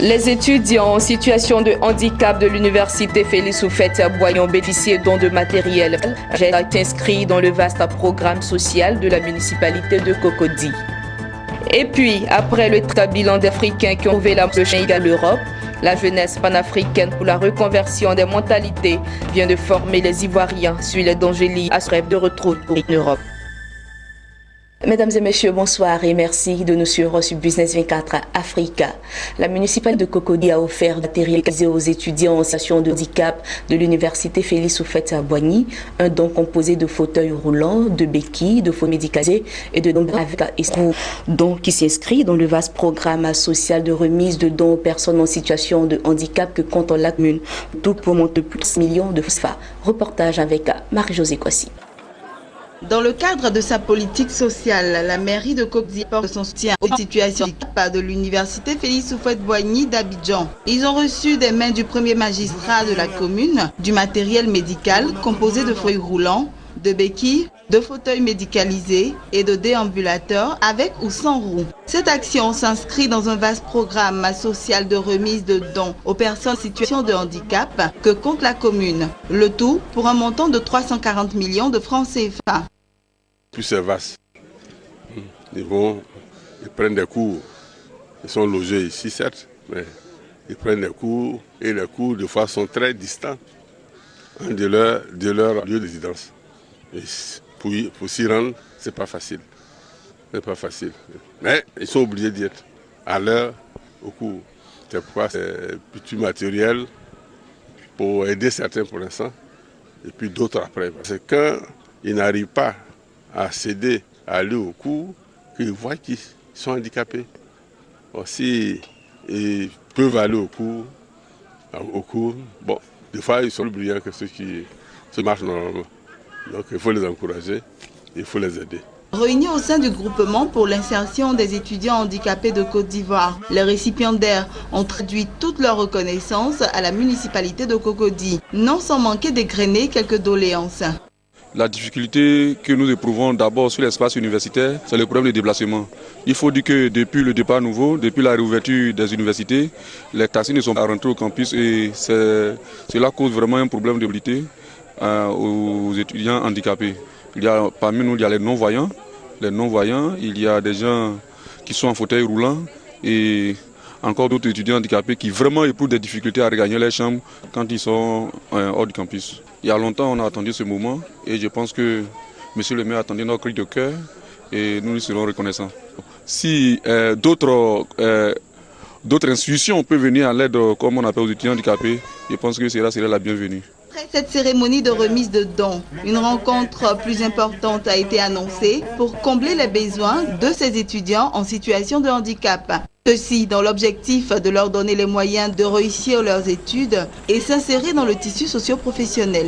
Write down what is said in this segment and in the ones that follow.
Les étudiants en situation de handicap de l'université Félix Houphouët-Boigny ont bénéficié de dons de matériel. J'ai été inscrit dans le vaste programme social de la municipalité de Cocody. Et puis, après le bilan d'Africains qui ont trouvé la chaîne à l'Europe, la jeunesse panafricaine pour la reconversion des mentalités vient de former les Ivoiriens sur les dangers liés à ce rêve de retour en Europe. Mesdames et messieurs, bonsoir et merci de nous suivre sur Business 24 Africa. La municipalité de Cocody a offert du matériel aux étudiants en situation de handicap de l'université Félix Houphouët-Boigny, un don composé de fauteuils roulants, de béquilles, de fauteuils médicalisés et de dons avec don qui s'inscrit dans le vaste programme social de remise de dons aux personnes en situation de handicap que compte la commune, tout pour monter plus de 6 millions de francs. Reportage avec Marie-Josée Kwasi. Dans le cadre de sa politique sociale, la mairie de Cocody porte son soutien aux situations de l'université Félix Houphouët-Boigny d'Abidjan. Ils ont reçu des mains du premier magistrat de la commune du matériel médical composé de feuilles roulants, de béquilles, de fauteuils médicalisés et de déambulateurs avec ou sans roues. Cette action s'inscrit dans un vaste programme social de remise de dons aux personnes en situation de handicap que compte la commune. Le tout pour un montant de 340 millions de francs CFA. Plus c'est vaste. Ils prennent des cours. Ils sont logés ici, certes, mais ils prennent des cours et les cours, de fois, sont très distants de leur lieu de résidence. Et pour s'y rendre, c'est pas facile. C'est pas facile. Mais ils sont obligés d'y être à l'heure, au cours. C'est pourquoi c'est petit matériel pour aider certains pour l'instant, et puis d'autres après. C'est quand ils n'arrivent pas à céder, à aller au cours, qu'ils voient qu'ils sont handicapés. Aussi, ils peuvent aller au cours. Bon, des fois, ils sont plus brillants que ceux qui se marchent normalement. Donc il faut les encourager, il faut les aider. Réunis au sein du groupement pour l'insertion des étudiants handicapés de Côte d'Ivoire, les récipiendaires ont traduit toute leur reconnaissance à la municipalité de Cocody, non sans manquer d'égrener quelques doléances. La difficulté que nous éprouvons d'abord sur l'espace universitaire, c'est le problème de déplacement. Il faut dire que depuis le départ nouveau, depuis la réouverture des universités, les taxis ne sont pas rentrés au campus et cela cause vraiment un problème de mobilité aux étudiants handicapés. Parmi nous, il y a les non-voyants. Il y a des gens qui sont en fauteuil roulant et encore d'autres étudiants handicapés qui vraiment éprouvent des difficultés à regagner les chambres quand ils sont hors du campus. Il y a longtemps, on a attendu ce moment et je pense que M. le maire attendait notre cri de cœur et nous lui serons reconnaissants. Si d'autres institutions peuvent venir à l'aide, comme on appelle aux étudiants handicapés, je pense que cela serait la bienvenue. Après cette cérémonie de remise de dons, une rencontre plus importante a été annoncée pour combler les besoins de ces étudiants en situation de handicap. Ceci dans l'objectif de leur donner les moyens de réussir leurs études et s'insérer dans le tissu socio-professionnel.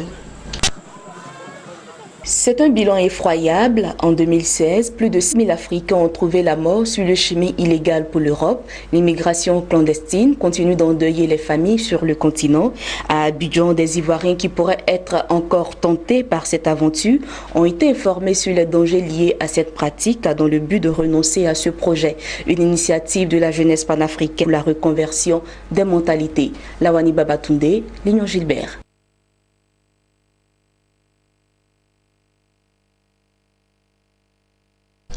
C'est un bilan effroyable. En 2016, plus de 6 000 Africains ont trouvé la mort sur le chemin illégal pour l'Europe. L'immigration clandestine continue d'endeuiller les familles sur le continent. À Abidjan, des Ivoiriens qui pourraient être encore tentés par cette aventure ont été informés sur les dangers liés à cette pratique dans le but de renoncer à ce projet. Une initiative de la jeunesse panafricaine pour la reconversion des mentalités. Lawani Babatunde, Lignon Gilbert.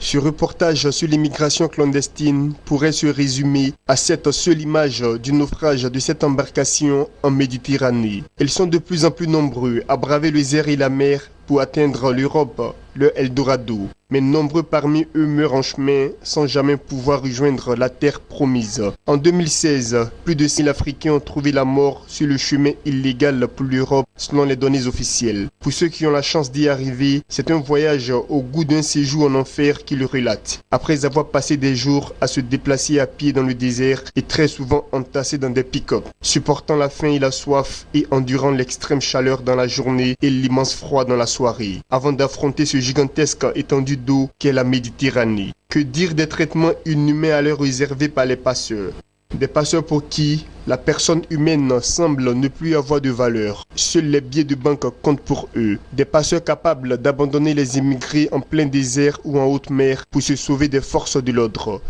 Ce reportage sur l'immigration clandestine pourrait se résumer à cette seule image du naufrage de cette embarcation en Méditerranée. Ils sont de plus en plus nombreux à braver les airs et la mer pour atteindre l'Europe, le Eldorado. Mais nombreux parmi eux meurent en chemin sans jamais pouvoir rejoindre la terre promise. En 2016, plus de 6 000 Africains ont trouvé la mort sur le chemin illégal pour l'Europe selon les données officielles. Pour ceux qui ont la chance d'y arriver, c'est un voyage au goût d'un séjour en enfer qu'ils relatent. Après avoir passé des jours à se déplacer à pied dans le désert et très souvent entassés dans des pick-up, supportant la faim et la soif et endurant l'extrême chaleur dans la journée et l'immense froid dans la soirée, avant d'affronter ce gigantesque étendue d'eau qu'est la Méditerranée. Que dire des traitements inhumains à leur réservés par les passeurs? Des passeurs pour qui la personne humaine semble ne plus avoir de valeur. Seuls les billets de banque comptent pour eux. Des passeurs capables d'abandonner les immigrés en plein désert ou en haute mer pour se sauver des forces de l'ordre.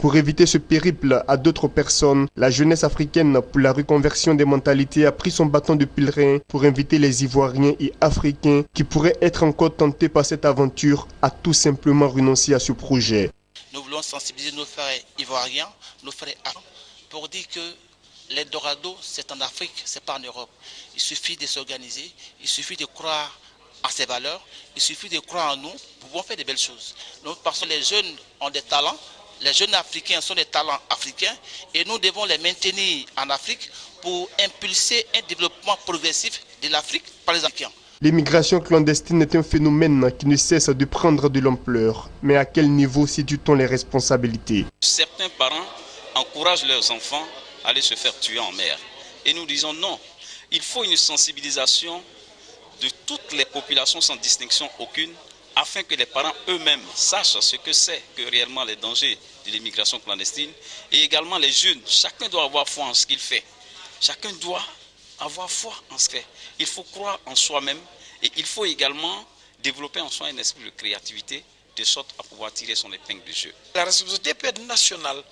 Pour éviter ce périple à d'autres personnes, la jeunesse africaine pour la reconversion des mentalités a pris son bâton de pèlerin pour inviter les Ivoiriens et Africains qui pourraient être encore tentés par cette aventure à tout simplement renoncer à ce projet. Nous voulons sensibiliser nos frères ivoiriens, nos frères africains, pour dire que l'Eldorado, c'est en Afrique, c'est pas en Europe. Il suffit de s'organiser, il suffit de croire en ses valeurs, il suffit de croire en nous, nous pouvons faire de belles choses. Donc, parce que les jeunes ont des talents, les jeunes africains sont des talents africains et nous devons les maintenir en Afrique pour impulser un développement progressif de l'Afrique par les Africains. L'immigration clandestine est un phénomène qui ne cesse de prendre de l'ampleur. Mais à quel niveau situe-t-on les responsabilités? Certains parents encouragent leurs enfants à aller se faire tuer en mer. Et nous disons non, il faut une sensibilisation de toutes les populations sans distinction aucune, afin que les parents eux-mêmes sachent ce que c'est que réellement les dangers de l'immigration clandestine. Et également les jeunes, chacun doit avoir foi en ce qu'il fait. Chacun doit avoir foi en ce qu'il fait. Il faut croire en soi-même et il faut également développer en soi un esprit de créativité de sorte à pouvoir tirer son épingle du jeu. La responsabilité peut être nationale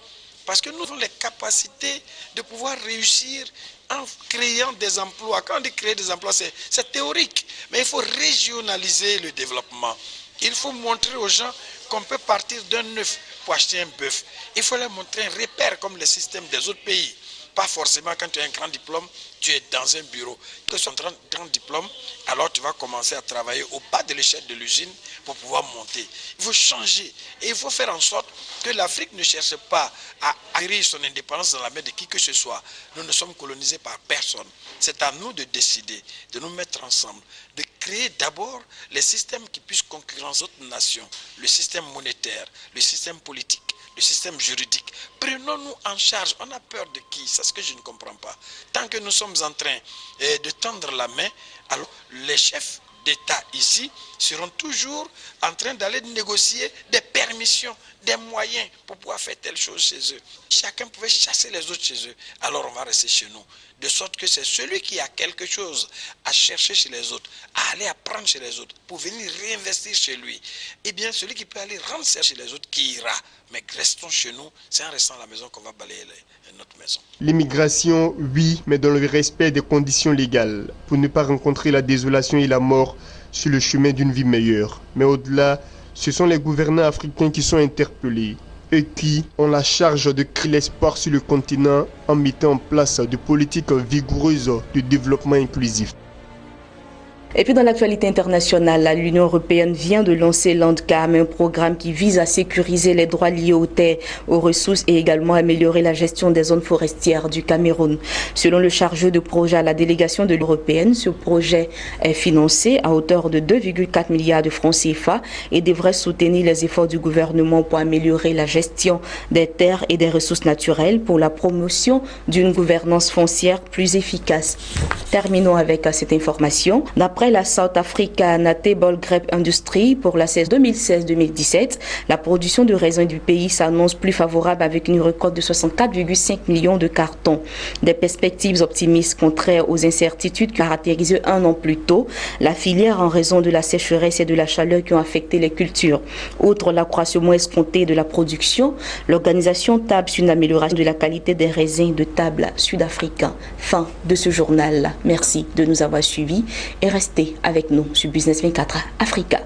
parce que nous avons les capacités de pouvoir réussir en créant des emplois. Quand on dit créer des emplois, c'est théorique, mais il faut régionaliser le développement. Il faut montrer aux gens qu'on peut partir d'un œuf pour acheter un bœuf. Il faut leur montrer un repère comme le système des autres pays. Pas forcément quand tu as un grand diplôme, tu es dans un bureau. Quand tu as un grand diplôme, alors tu vas commencer à travailler au bas de l'échelle de l'usine pour pouvoir monter. Il faut changer et il faut faire en sorte que l'Afrique ne cherche pas à acquérir son indépendance dans la main de qui que ce soit. Nous ne sommes colonisés par personne. C'est à nous de décider, de nous mettre ensemble, de créer d'abord les systèmes qui puissent concurrencer d'autres nations, le système monétaire, le système politique, le système juridique. Prenons-nous en charge. On a peur de qui? C'est ce que je ne comprends pas. Tant que nous sommes en train de tendre la main, alors les chefs d'État ici seront toujours en train d'aller négocier des permissions, des moyens pour pouvoir faire telle chose chez eux. Chacun pouvait chasser les autres chez eux. Alors on va rester chez nous. De sorte que c'est celui qui a quelque chose à chercher chez les autres, à aller apprendre chez les autres, pour venir réinvestir chez lui. Eh bien, celui qui peut aller rendre ça chez les autres, qui ira. Mais restons chez nous, c'est en restant à la maison qu'on va balayer notre maison. L'immigration, oui, mais dans le respect des conditions légales, pour ne pas rencontrer la désolation et la mort sur le chemin d'une vie meilleure. Mais au-delà, ce sont les gouvernants africains qui sont interpellés et qui ont la charge de créer l'espoir sur le continent en mettant en place des politiques vigoureuses de développement inclusif. Et puis dans l'actualité internationale, l'Union européenne vient de lancer Landcam, un programme qui vise à sécuriser les droits liés aux terres, aux ressources et également améliorer la gestion des zones forestières du Cameroun. Selon le chargé de projet à la délégation de l'Union européenne, ce projet est financé à hauteur de 2,4 milliards de francs CFA et devrait soutenir les efforts du gouvernement pour améliorer la gestion des terres et des ressources naturelles pour la promotion d'une gouvernance foncière plus efficace. Terminons avec cette information. D'après la South African Table Grape Industry pour la saison 2016-2017, la production de raisins du pays s'annonce plus favorable avec une récolte de 64,5 millions de cartons. Des perspectives optimistes contraires aux incertitudes qui caractérisaient un an plus tôt la filière en raison de la sécheresse et de la chaleur qui ont affecté les cultures. Outre l'accroissement escompté de la production, l'organisation table sur une amélioration de la qualité des raisins de table sud-africains. Fin de ce journal. Merci de nous avoir suivis et restez avec nous sur Business 24 Africa.